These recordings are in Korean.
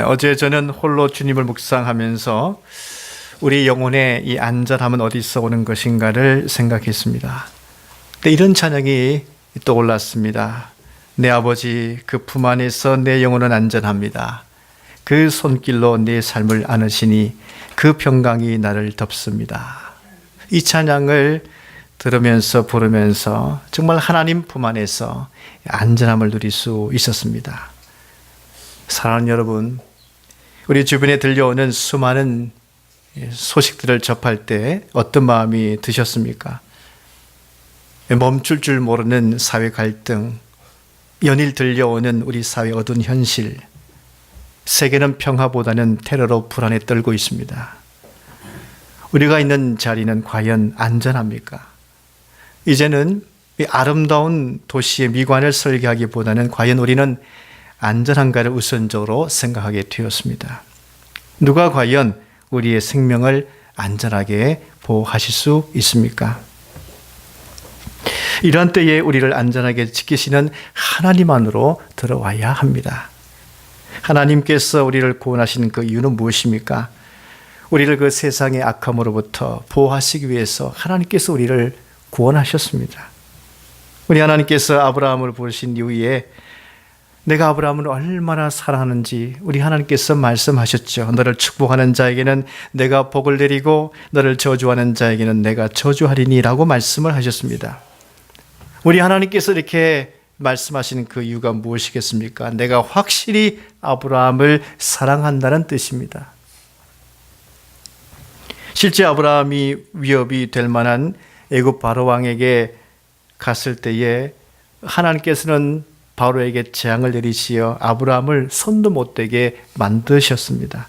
어제 저는 홀로 주님을 묵상하면서 우리 영혼의 이 안전함은 어디서 오는 것인가를 생각했습니다. 근데 이런 찬양이 떠올랐습니다. 내 아버지 그 품 안에서 내 영혼은 안전합니다. 그 손길로 내 삶을 안으시니 그 평강이 나를 덮습니다. 이 찬양을 들으면서 부르면서 정말 하나님 품 안에서 안전함을 누릴 수 있었습니다. 사랑하는 여러분, 우리 주변에 들려오는 수많은 소식들을 접할 때 어떤 마음이 드셨습니까? 멈출 줄 모르는 사회 갈등, 연일 들려오는 우리 사회 어두운 현실, 세계는 평화보다는 테러로 불안에 떨고 있습니다. 우리가 있는 자리는 과연 안전합니까? 이제는 이 아름다운 도시의 미관을 설계하기보다는 과연 우리는 안전한가를 우선적으로 생각하게 되었습니다. 누가 과연 우리의 생명을 안전하게 보호하실 수 있습니까? 이러한 때에 우리를 안전하게 지키시는 하나님 안으로 들어와야 합니다. 하나님께서 우리를 구원하신 그 이유는 무엇입니까? 우리를 그 세상의 악함으로부터 보호하시기 위해서 하나님께서 우리를 구원하셨습니다. 우리 하나님께서 아브라함을 부르신 이후에 내가 아브라함을 얼마나 사랑하는지 우리 하나님께서 말씀하셨죠. 너를 축복하는 자에게는 내가 복을 내리고 너를 저주하는 자에게는 내가 저주하리니 라고 말씀을 하셨습니다. 우리 하나님께서 이렇게 말씀하시는 그 이유가 무엇이겠습니까? 내가 확실히 아브라함을 사랑한다는 뜻입니다. 실제 아브라함이 위협이 될 만한 애굽 바로 왕에게 갔을 때에 하나님께서는 바로에게 재앙을 내리시어 아브라함을 손도 못 대게 만드셨습니다.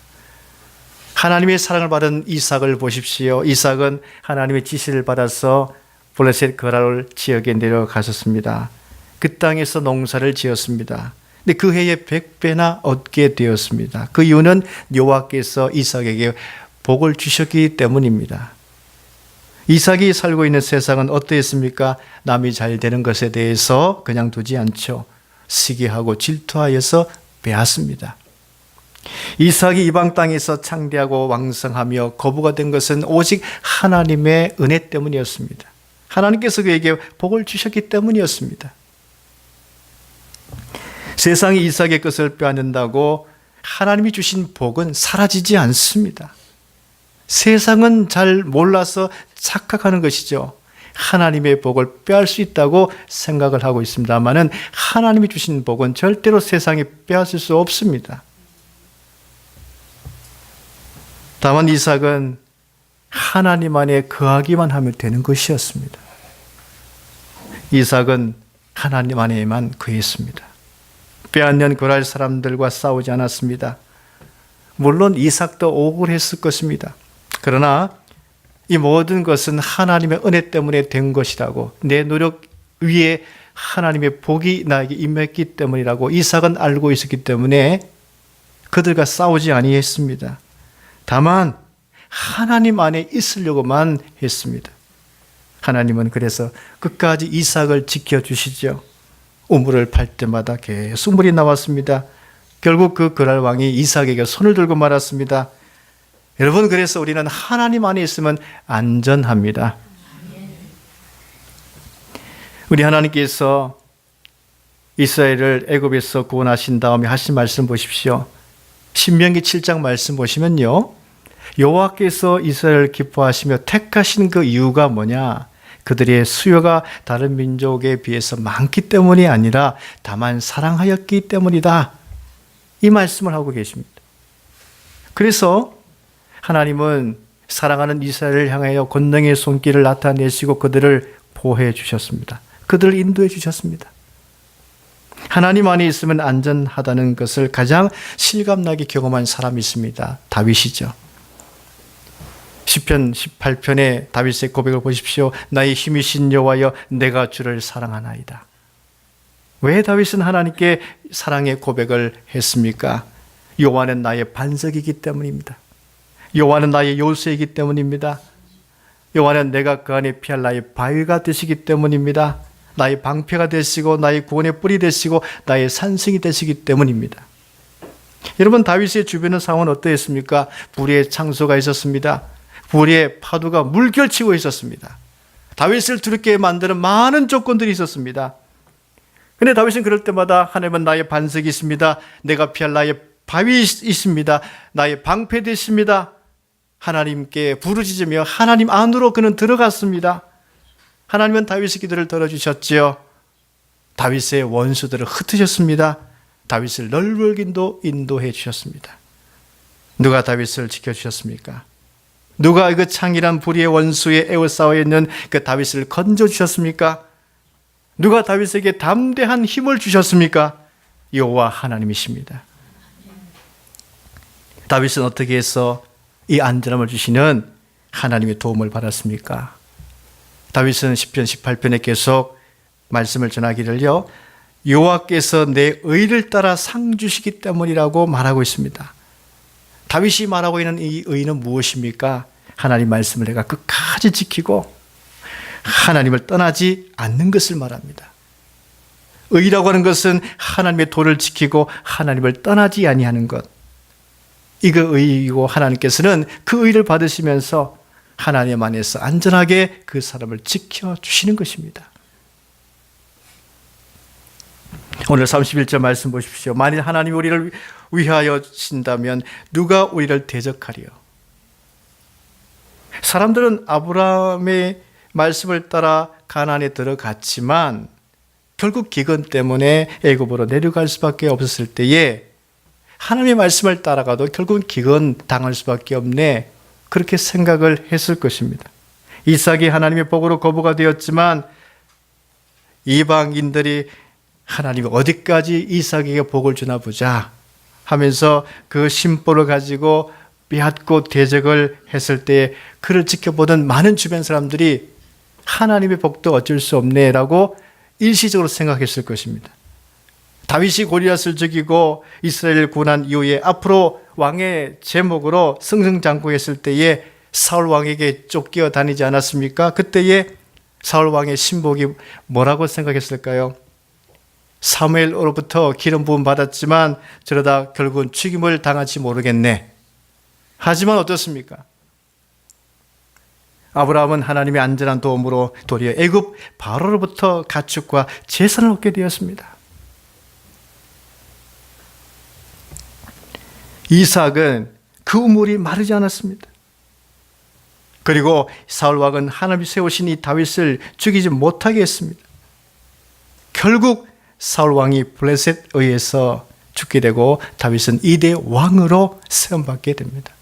하나님의 사랑을 받은 이삭을 보십시오. 이삭은 하나님의 지시를 받아서 블레셋 거랄 지역에 내려가셨습니다. 그 땅에서 농사를 지었습니다. 근데 그 해에 100배나 얻게 되었습니다. 그 이유는 여호와께서 이삭에게 복을 주셨기 때문입니다. 이삭이 살고 있는 세상은 어떠했습니까? 남이 잘 되는 것에 대해서 그냥 두지 않죠. 시기하고 질투하여서 빼앗습니다. 이삭이 이방 땅에서 창대하고 왕성하며 거부가 된 것은 오직 하나님의 은혜 때문이었습니다. 하나님께서 그에게 복을 주셨기 때문이었습니다. 세상이 이삭의 것을 빼앗는다고 하나님이 주신 복은 사라지지 않습니다. 세상은 잘 몰라서 착각하는 것이죠. 하나님의 복을 빼앗을 수 있다고 생각을 하고 있습니다만은 하나님이 주신 복은 절대로 세상이 빼앗을 수 없습니다. 다만 이삭은 하나님 안에 거하기만 하면 되는 것이었습니다. 이삭은 하나님 안에만 거했습니다. 빼앗는 고랄 사람들과 싸우지 않았습니다. 물론 이삭도 억울했을 것입니다. 그러나 이 모든 것은 하나님의 은혜 때문에 된 것이라고, 내 노력 위에 하나님의 복이 나에게 임했기 때문이라고 이삭은 알고 있었기 때문에 그들과 싸우지 아니했습니다. 다만 하나님 안에 있으려고만 했습니다. 하나님은 그래서 끝까지 이삭을 지켜주시죠. 우물을 팔 때마다 계속 물이 나왔습니다. 결국 그 그랄 왕이 이삭에게 손을 들고 말았습니다. 여러분, 그래서 우리는 하나님 안에 있으면 안전합니다. 우리 하나님께서 이스라엘을 애굽에서 구원하신 다음에 하신 말씀 보십시오. 신명기 7장 말씀 보시면요, 여호와께서 이스라엘을 기뻐하시며 택하신 그 이유가 뭐냐? 그들의 수요가 다른 민족에 비해서 많기 때문이 아니라 다만 사랑하였기 때문이다. 이 말씀을 하고 계십니다. 그래서 하나님은 사랑하는 이스라엘을 향하여 권능의 손길을 나타내시고 그들을 보호해 주셨습니다. 그들을 인도해 주셨습니다. 하나님 안에 있으면 안전하다는 것을 가장 실감나게 경험한 사람이 있습니다. 다윗이죠. 시편 18편의 다윗의 고백을 보십시오. 나의 힘이신 여호와여, 내가 주를 사랑하나이다. 왜 다윗은 하나님께 사랑의 고백을 했습니까? 여호와는 나의 반석이기 때문입니다. 여호와는 나의 요새이기 때문입니다. 여호와는 내가 그 안에 피할 나의 바위가 되시기 때문입니다. 나의 방패가 되시고 나의 구원의 뿔이 되시고 나의 산성이 되시기 때문입니다. 여러분, 다윗의 주변의 상황은 어떠했습니까? 불의의 창소가 있었습니다. 불의의 파도가 물결치고 있었습니다. 다윗을 두렵게 만드는 많은 조건들이 있었습니다. 그런데 다윗은 그럴 때마다 하나님은 나의 반석이 있습니다. 내가 피할 나의 바위 있습니다. 나의 방패도 있습니다. 하나님께 부르짖으며 하나님 안으로 그는 들어갔습니다. 하나님은 다윗의 기도를 들어주셨지요. 다윗의 원수들을 흩으셨습니다. 다윗을 넓은 길로 인도해 주셨습니다. 누가 다윗을 지켜주셨습니까? 누가 그 창이란 불의의 원수에 에워싸워 있는 그 다윗을 건져주셨습니까? 누가 다윗에게 담대한 힘을 주셨습니까? 여호와 하나님이십니다. 다윗은 어떻게 해서 이 안전함을 주시는 하나님의 도움을 받았습니까? 다윗은 시편 18편에 계속 말씀을 전하기를요, 여호와께서 내 의를 따라 상 주시기 때문이라고 말하고 있습니다. 다윗이 말하고 있는 이 의는 무엇입니까? 하나님 말씀을 내가 끝까지 지키고 하나님을 떠나지 않는 것을 말합니다. 의라고 하는 것은 하나님의 도를 지키고 하나님을 떠나지 아니하는 것. 이거 의이고, 하나님께서는 그 의를 받으시면서 하나님 안에서 안전하게 그 사람을 지켜주시는 것입니다. 오늘 31절 말씀 보십시오. 만일 하나님이 우리를 위하여 신다면 누가 우리를 대적하리요? 사람들은 아브라함의 말씀을 따라 가나안에 들어갔지만 결국 기근 때문에 애굽으로 내려갈 수밖에 없었을 때에 하나님의 말씀을 따라가도 결국은 기근 당할 수밖에 없네, 그렇게 생각을 했을 것입니다. 이삭이 하나님의 복으로 거부가 되었지만 이방인들이 하나님이 어디까지 이삭에게 복을 주나 보자 하면서 그 심보를 가지고 빼앗고 대적을 했을 때 그를 지켜보던 많은 주변 사람들이 하나님의 복도 어쩔 수 없네라고 일시적으로 생각했을 것입니다. 다윗이 골리앗을 죽이고 이스라엘을 구원한 이후에 앞으로 왕의 제목으로 승승장구했을 때에 사울 왕에게 쫓겨 다니지 않았습니까? 그때에 사울 왕의 신복이 뭐라고 생각했을까요? 사무엘로부터 기름 부음 받았지만 저러다 결국은 죽임을 당할지 모르겠네. 하지만 어떻습니까? 아브라함은 하나님의 안전한 도움으로 도리어 애굽 바로로부터 가축과 재산을 얻게 되었습니다. 이삭은 그 우물이 마르지 않았습니다. 그리고 사울 왕은 하나님이 세우신 이 다윗을 죽이지 못하게 했습니다. 결국 사울 왕이 블레셋에 의해서 죽게 되고 다윗은 이대 왕으로 세움받게 됩니다.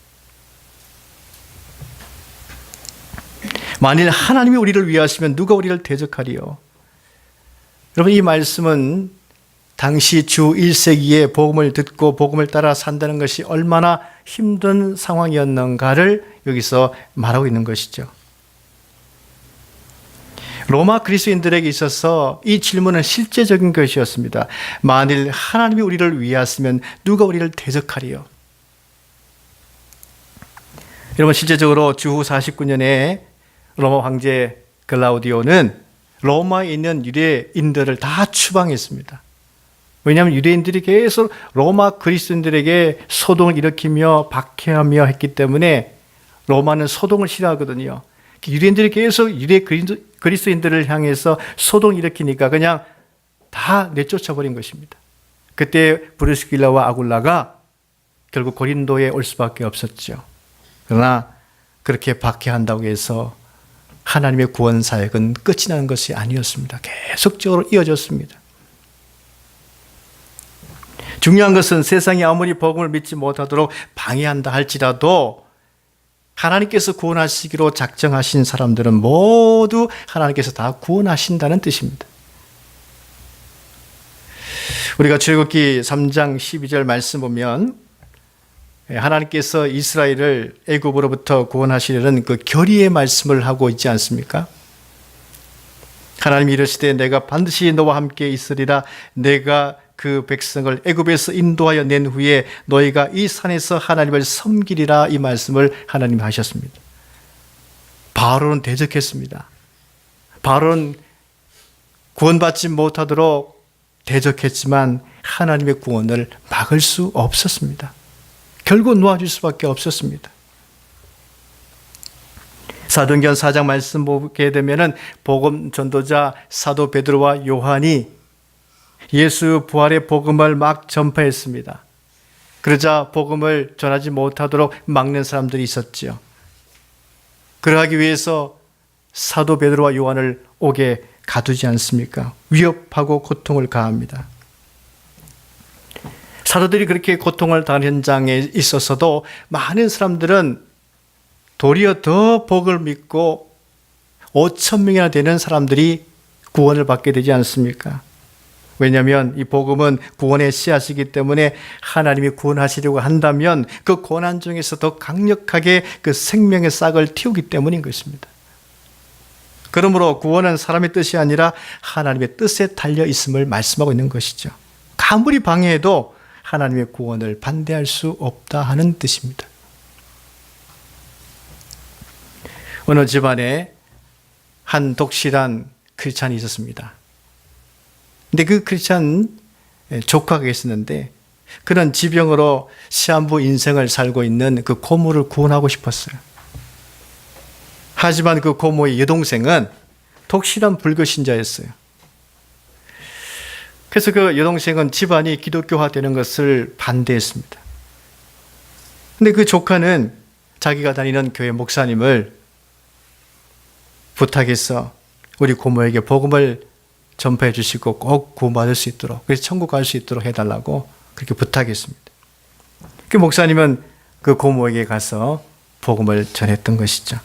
만일 하나님이 우리를 위하시면 누가 우리를 대적하리요? 여러분, 이 말씀은 당시 주 1세기에 복음을 듣고 복음을 따라 산다는 것이 얼마나 힘든 상황이었는가를 여기서 말하고 있는 것이죠. 로마 그리스도인들에게 있어서 이 질문은 실제적인 것이었습니다. 만일 하나님이 우리를 위하시면 누가 우리를 대적하리요? 여러분, 실제적으로 주후 49년에 로마 황제 글라우디오는 로마에 있는 유대인들을 다 추방했습니다. 왜냐하면 유대인들이 계속 로마 그리스도인들에게 소동을 일으키며 박해하며 했기 때문에 로마는 소동을 싫어하거든요. 유대인들이 계속 유대 그리스도인들을 향해서 소동을 일으키니까 그냥 다 내쫓아버린 것입니다. 그때 브리스길라와 아굴라가 결국 고린도에 올 수밖에 없었죠. 그러나 그렇게 박해한다고 해서 하나님의 구원 사역은 끝이 나는 것이 아니었습니다. 계속적으로 이어졌습니다. 중요한 것은 세상이 아무리 복음을 믿지 못하도록 방해한다 할지라도 하나님께서 구원하시기로 작정하신 사람들은 모두 하나님께서 다 구원하신다는 뜻입니다. 우리가 출애굽기 3장 12절 말씀 보면 하나님께서 이스라엘을 애굽으로부터 구원하시려는 그 결의의 말씀을 하고 있지 않습니까? 하나님이 이르시되 내가 반드시 너와 함께 있으리라. 내가 그 백성을 애굽에서 인도하여 낸 후에 너희가 이 산에서 하나님을 섬기리라. 이 말씀을 하나님이 하셨습니다. 바로는 대적했습니다. 바로는 구원받지 못하도록 대적했지만 하나님의 구원을 막을 수 없었습니다. 결국 놓아줄 수밖에 없었습니다. 사도행전 4장 말씀 보게 되면은 복음 전도자 사도 베드로와 요한이 예수 부활의 복음을 막 전파했습니다. 그러자 복음을 전하지 못하도록 막는 사람들이 있었지요. 그러하기 위해서 사도 베드로와 요한을 옥에 가두지 않습니까? 위협하고 고통을 가합니다. 사도들이 그렇게 고통을 당한 현장에 있었어도 많은 사람들은 도리어 더 복을 믿고 5천 명이나 되는 사람들이 구원을 받게 되지 않습니까? 왜냐하면 이 복음은 구원의 씨앗이기 때문에 하나님이 구원하시려고 한다면 그 고난 중에서 더 강력하게 그 생명의 싹을 틔우기 때문인 것입니다. 그러므로 구원은 사람의 뜻이 아니라 하나님의 뜻에 달려 있음을 말씀하고 있는 것이죠. 아무리 방해해도 하나님의 구원을 반대할 수 없다 하는 뜻입니다. 어느 집안에 한 독실한 크리스찬이 있었습니다. 근데 그 크리스찬 조카가 있었는데 그는 지병으로 시한부 인생을 살고 있는 그 고모를 구원하고 싶었어요. 하지만 그 고모의 여동생은 독실한 불교 신자였어요. 그래서 그 여동생은 집안이 기독교화되는 것을 반대했습니다. 근데 그 조카는 자기가 다니는 교회 목사님을 부탁해서 우리 고모에게 복음을 전파해 주시고 꼭 구원받을 수 있도록, 그래서 천국 갈 수 있도록 해달라고 그렇게 부탁했습니다. 그 목사님은 그 고모에게 가서 복음을 전했던 것이죠.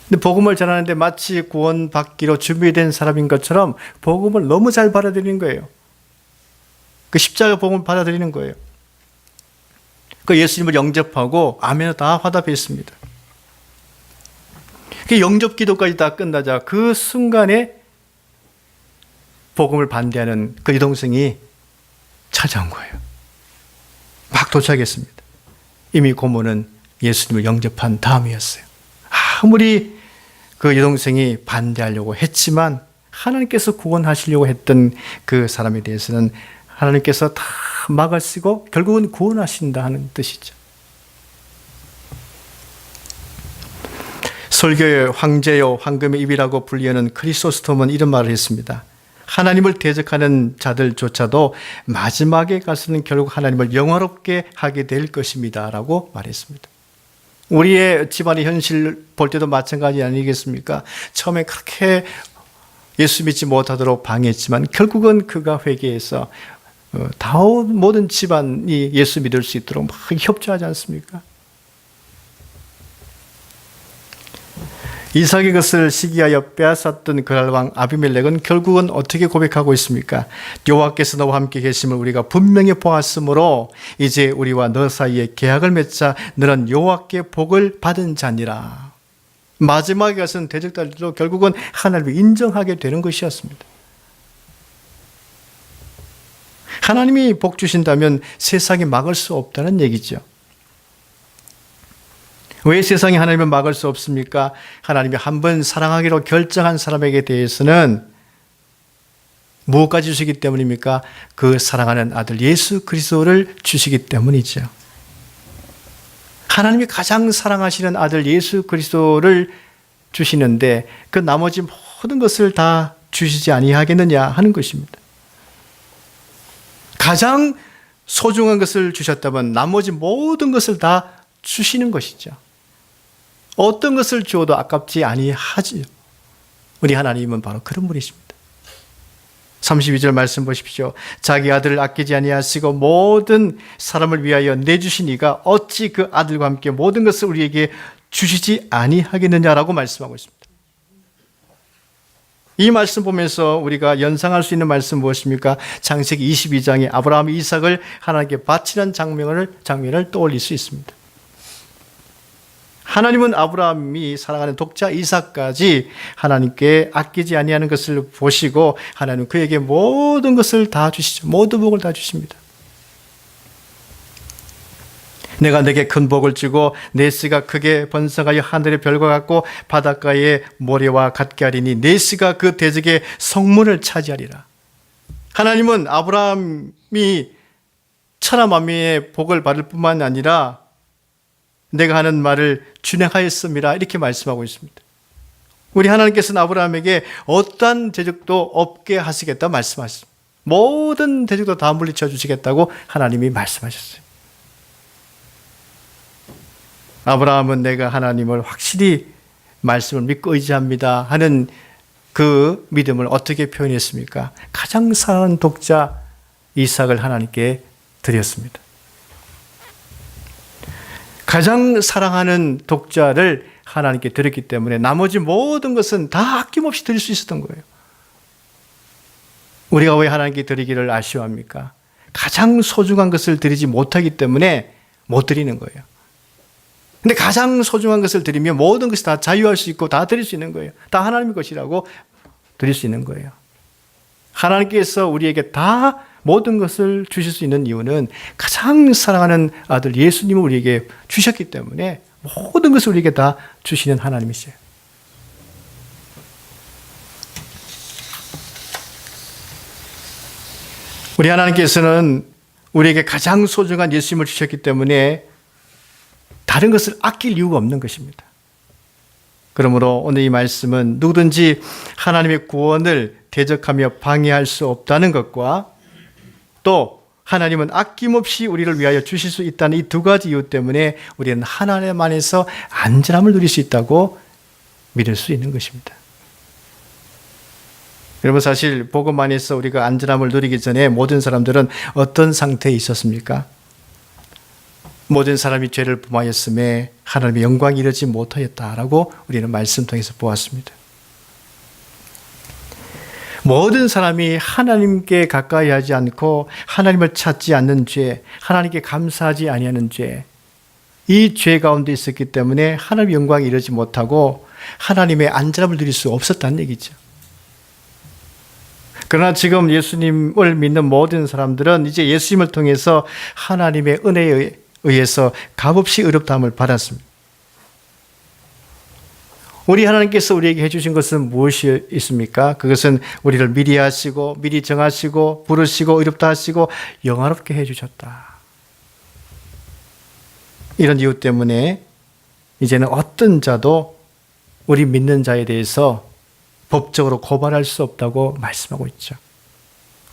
근데 복음을 전하는데 마치 구원받기로 준비된 사람인 것처럼 복음을 너무 잘 받아들이는 거예요. 그 십자가 복음을 받아들이는 거예요. 그 예수님을 영접하고 아멘을 다 화답했습니다. 그 영접 기도까지 다 끝나자 그 순간에 복음을 반대하는 그 여동생이 찾아온 거예요. 막 도착했습니다. 이미 고모는 예수님을 영접한 다음이었어요. 아무리 그 여동생이 반대하려고 했지만 하나님께서 구원하시려고 했던 그 사람에 대해서는 하나님께서 다 막으시고 결국은 구원하신다 하는 뜻이죠. 설교의 황제요 황금의 입이라고 불리는 크리소스톰은 이런 말을 했습니다. 하나님을 대적하는 자들조차도 마지막에 가서는 결국 하나님을 영화롭게 하게 될 것입니다 라고 말했습니다. 우리의 집안의 현실 볼 때도 마찬가지 아니겠습니까? 처음에 그렇게 예수 믿지 못하도록 방해했지만 결국은 그가 회개해서 모든 집안이 예수 믿을 수 있도록 막 협조하지 않습니까? 이삭의 것을 시기하여 빼앗았던 그랄 왕 아비멜렉은 결국은 어떻게 고백하고 있습니까? 여호와께서 너와 함께 계심을 우리가 분명히 보았으므로 이제 우리와 너 사이에 계약을 맺자. 너는 여호와께 복을 받은 자니라. 마지막에 가서는 대적자들도 결국은 하나님을 인정하게 되는 것이었습니다. 하나님이 복 주신다면 세상이 막을 수 없다는 얘기죠. 왜 세상이 하나님을 막을 수 없습니까? 하나님이 한 번 사랑하기로 결정한 사람에게 대해서는 무엇까지 주시기 때문입니까? 그 사랑하는 아들 예수 그리스도를 주시기 때문이죠. 하나님이 가장 사랑하시는 아들 예수 그리스도를 주시는데 그 나머지 모든 것을 다 주시지 아니하겠느냐 하는 것입니다. 가장 소중한 것을 주셨다면 나머지 모든 것을 다 주시는 것이죠. 어떤 것을 주어도 아깝지 아니하지요. 우리 하나님은 바로 그런 분이십니다. 32절 말씀 보십시오. 자기 아들을 아끼지 아니하시고 모든 사람을 위하여 내주신 이가 어찌 그 아들과 함께 모든 것을 우리에게 주시지 아니하겠느냐라고 말씀하고 있습니다. 이 말씀 보면서 우리가 연상할 수 있는 말씀 무엇입니까? 창세기 22장에 아브라함이 이삭을 하나님께 바치는 장면을 떠올릴 수 있습니다. 하나님은 아브라함이 사랑하는 독자 이삭까지 하나님께 아끼지 아니하는 것을 보시고 하나님은 그에게 모든 것을 다 주시죠. 모든 복을 다 주십니다. 내가 내게 큰 복을 주고 내 씨가 크게 번성하여 하늘의 별과 같고 바닷가의 모래와 같게 하리니 내 씨가 그 대적의 성문을 차지하리라. 하나님은 아브라함이 천하 만민의 복을 받을 뿐만 아니라 내가 하는 말을 준행하였음이라 이렇게 말씀하고 있습니다. 우리 하나님께서는 아브라함에게 어떠한 대적도 없게 하시겠다 말씀하셨습니다. 모든 대적도 다 물리쳐 주시겠다고 하나님이 말씀하셨어요. 아브라함은 내가 하나님을 확실히 말씀을 믿고 의지합니다 하는 그 믿음을 어떻게 표현했습니까? 가장 사랑하는 독자 이삭을 하나님께 드렸습니다. 가장 사랑하는 독자를 하나님께 드렸기 때문에 나머지 모든 것은 다 아낌없이 드릴 수 있었던 거예요. 우리가 왜 하나님께 드리기를 아쉬워합니까? 가장 소중한 것을 드리지 못하기 때문에 못 드리는 거예요. 근데 가장 소중한 것을 드리면 모든 것이 다 자유할 수 있고 다 드릴 수 있는 거예요. 다 하나님의 것이라고 드릴 수 있는 거예요. 하나님께서 우리에게 다 모든 것을 주실 수 있는 이유는 가장 사랑하는 아들 예수님을 우리에게 주셨기 때문에 모든 것을 우리에게 다 주시는 하나님이세요. 우리 하나님께서는 우리에게 가장 소중한 예수님을 주셨기 때문에 다른 것을 아낄 이유가 없는 것입니다. 그러므로 오늘 이 말씀은 누구든지 하나님의 구원을 대적하며 방해할 수 없다는 것과 또 하나님은 아낌없이 우리를 위하여 주실 수 있다는 이 두 가지 이유 때문에 우리는 하나님 안에서 안전함을 누릴 수 있다고 믿을 수 있는 것입니다. 여러분, 사실 복음 안에서 우리가 안전함을 누리기 전에 모든 사람들은 어떤 상태에 있었습니까? 모든 사람이 죄를 범하였음에 하나님의 영광이 이르지 못하였다라고 우리는 말씀 통해서 보았습니다. 모든 사람이 하나님께 가까이 하지 않고 하나님을 찾지 않는 죄, 하나님께 감사하지 아니하는 죄, 이 죄 가운데 있었기 때문에 하나님의 영광이 이르지 못하고 하나님의 안전함을 누릴 수 없었다는 얘기죠. 그러나 지금 예수님을 믿는 모든 사람들은 이제 예수님을 통해서 하나님의 은혜에 의해서 값없이 의롭다함을 받았습니다. 우리 하나님께서 우리에게 해주신 것은 무엇이 있습니까? 그것은 우리를 미리 하시고 미리 정하시고 부르시고 의롭다 하시고 영화롭게 해주셨다. 이런 이유 때문에 이제는 어떤 자도 우리 믿는 자에 대해서 법적으로 고발할 수 없다고 말씀하고 있죠.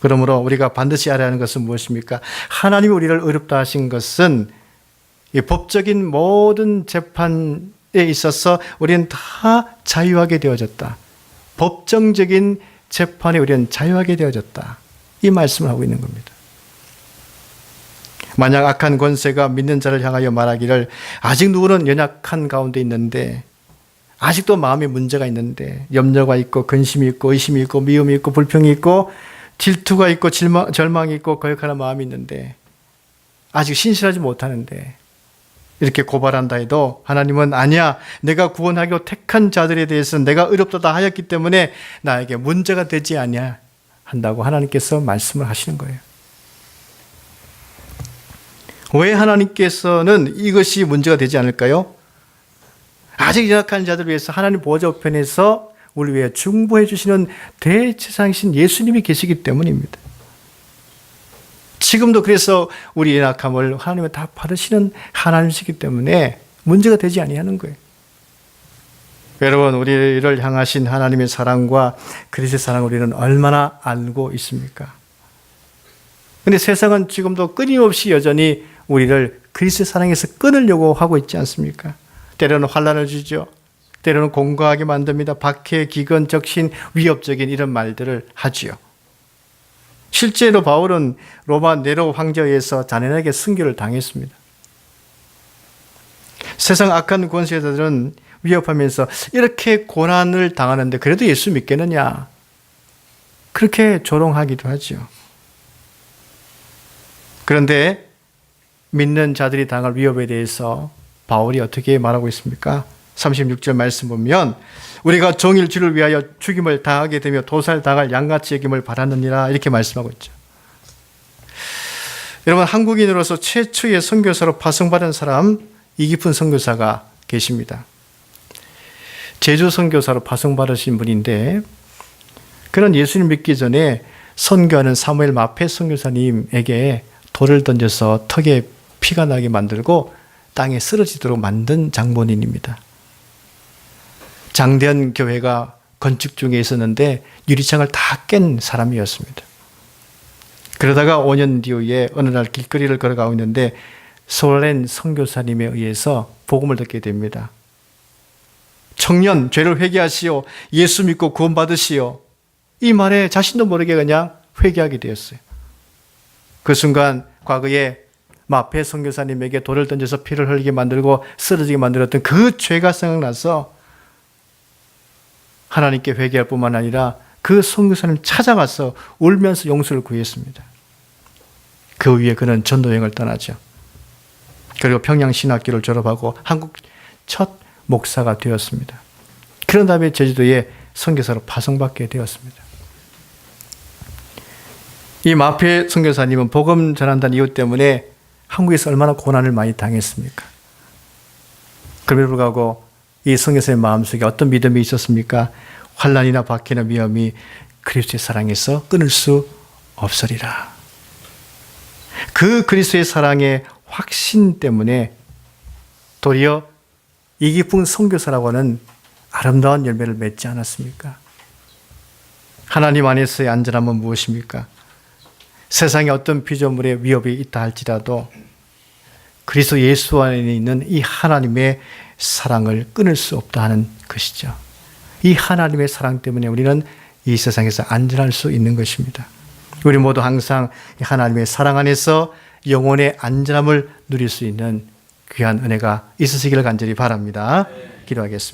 그러므로 우리가 반드시 알아야 하는 것은 무엇입니까? 하나님이 우리를 의롭다 하신 것은 이 법적인 모든 재판에 있어서 우리는 다 자유하게 되어졌다. 법정적인 재판에 우리는 자유하게 되어졌다. 이 말씀을 하고 있는 겁니다. 만약 악한 권세가 믿는 자를 향하여 말하기를 아직 누구는 연약한 가운데 있는데 아직도 마음에 문제가 있는데 염려가 있고 근심이 있고 의심이 있고 미움이 있고 불평이 있고 질투가 있고 절망이 있고 거역하는 마음이 있는데 아직 신실하지 못하는데 이렇게 고발한다 해도 하나님은 아니야, 내가 구원하기로 택한 자들에 대해서는 내가 의롭다 하였기 때문에 나에게 문제가 되지 아니야 한다고 하나님께서 말씀을 하시는 거예요. 왜 하나님께서는 이것이 문제가 되지 않을까요? 아직 연약한 자들을 위해서 하나님 보호자 우편에서 우리 위해 중보해 주시는 대제사장이신 예수님이 계시기 때문입니다. 지금도 그래서 우리 연약함을 하나님은 다 받으시는 하나님이시기 때문에 문제가 되지 아니하는 거예요. 여러분, 우리를 향하신 하나님의 사랑과 그리스도의 사랑을 우리는 얼마나 알고 있습니까? 그런데 세상은 지금도 끊임없이 여전히 우리를 그리스도의 사랑에서 끊으려고 하고 있지 않습니까? 때로는 환난을 주죠. 때로는 공고하게 만듭니다. 박해, 기근, 적신, 위협적인 이런 말들을 하지요. 실제로 바울은 로마 네로 황제에 의해서 잔인하게 순교를 당했습니다. 세상 악한 권세자들은 위협하면서 이렇게 고난을 당하는데 그래도 예수 믿겠느냐? 그렇게 조롱하기도 하죠. 그런데 믿는 자들이 당할 위협에 대해서 바울이 어떻게 말하고 있습니까? 36절 말씀 보면 우리가 종일 주를 위하여 죽임을 당하게 되며 도살당할 양같이 여김을 바라느니라 이렇게 말씀하고 있죠. 여러분, 한국인으로서 최초의 선교사로 파송받은 사람 이기푼 선교사가 계십니다. 제주 선교사로 파송받으신 분인데 그는 예수님 믿기 전에 선교하는 사무엘 마페 선교사님에게 돌을 던져서 턱에 피가 나게 만들고 땅에 쓰러지도록 만든 장본인입니다. 장대한 교회가 건축 중에 있었는데 유리창을 다 깬 사람이었습니다. 그러다가 5년 뒤에 어느 날 길거리를 걸어가고 있는데 소렌 선교사님에 의해서 복음을 듣게 됩니다. 청년, 죄를 회개하시오. 예수 믿고 구원받으시오. 이 말에 자신도 모르게 그냥 회개하게 되었어요. 그 순간 과거에 마페 선교사님에게 돌을 던져서 피를 흘리게 만들고 쓰러지게 만들었던 그 죄가 생각나서 하나님께 회개할 뿐만 아니라 그 선교사님 찾아가서 울면서 용서를 구했습니다. 그 후에 그는 전도여행을 떠나죠. 그리고 평양신학교를 졸업하고 한국 첫 목사가 되었습니다. 그런 다음에 제주도에 선교사로 파송받게 되었습니다. 이 마페 선교사님은 복음 전한다는 이유 때문에 한국에서 얼마나 고난을 많이 당했습니까? 그럼에도 불구하고 이 선교사의 마음속에 어떤 믿음이 있었습니까? 환난이나 박해나 위험이 그리스도의 사랑에서 끊을 수 없으리라. 그 그리스도의 사랑의 확신 때문에 도리어 이기풍 선교사라고 하는 아름다운 열매를 맺지 않았습니까? 하나님 안에서의 안전함은 무엇입니까? 세상에 어떤 피조물의 위협이 있다 할지라도 그리스도 예수 안에 있는 이 하나님의 사랑을 끊을 수 없다 하는 것이죠. 이 하나님의 사랑 때문에 우리는 이 세상에서 안전할 수 있는 것입니다. 우리 모두 항상 하나님의 사랑 안에서 영혼의 안전함을 누릴 수 있는 귀한 은혜가 있으시기를 간절히 바랍니다. 기도하겠습니다.